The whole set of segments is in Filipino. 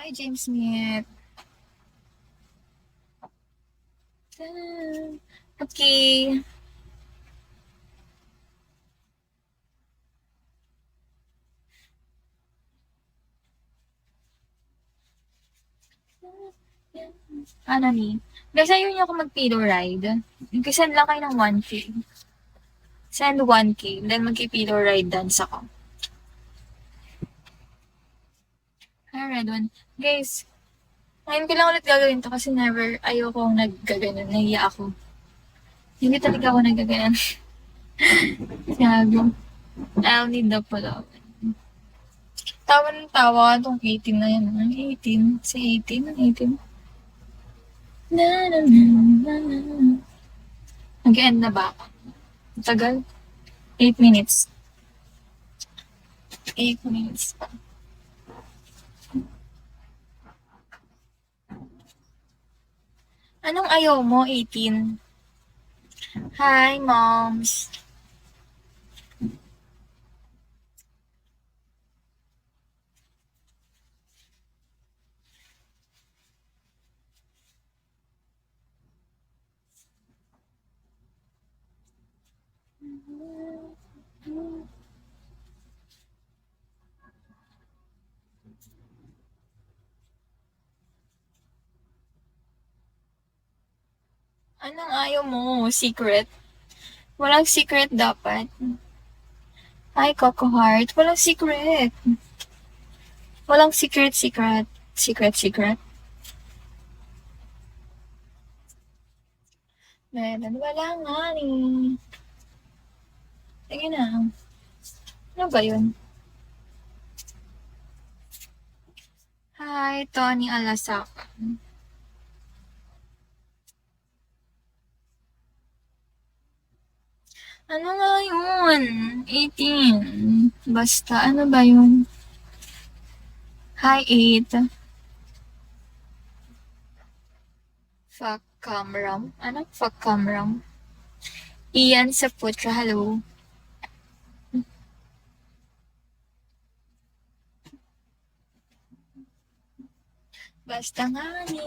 Hi, James Smith. Okay. Ano ni? Guys, ayaw niyo ako mag-pillow ride. Send lang kayo ng 1K. Send 1K. Then mag-pillow ride dance ako. Hi, Red One. Guys, ngayon ko lang ulit gagawin to kasi never ayokong naggaganon. Nahiya ako. Hindi talaga ako naggaganon. Gago. I'll need the pull-up. Tawa ng tawa itong 18 na yan. Ano 18? Si 18? Ano 18? Na na na na na. Mag-end na ba ako? Tagal. 8 minutes. 8 minutes pa. Anong ayaw mo, 18? Hi, moms. Anong ayaw mo? Secret? Walang secret dapat. Hi, Coco Heart. Walang secret. Walang secret, secret. Secret, secret. Meron. Wala nga ni. Sige na. Ano ba yun? Hi, Tony Alasaka. Ano nga yun? 18. Basta, ano ba yun? Hi, 8. Fuck Camram. Ano? Fuck Camram. Ian sa Putra, hello. Basta nga ni.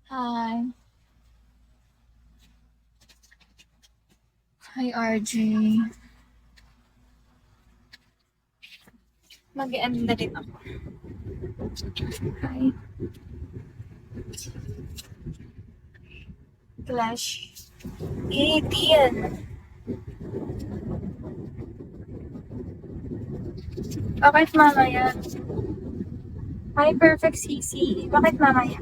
Hi. Hi, RJ. Mag-end na rin ako. Hi. Clash. 18. Bakit mamaya? Hi, Perfect CC. Bakit mamaya?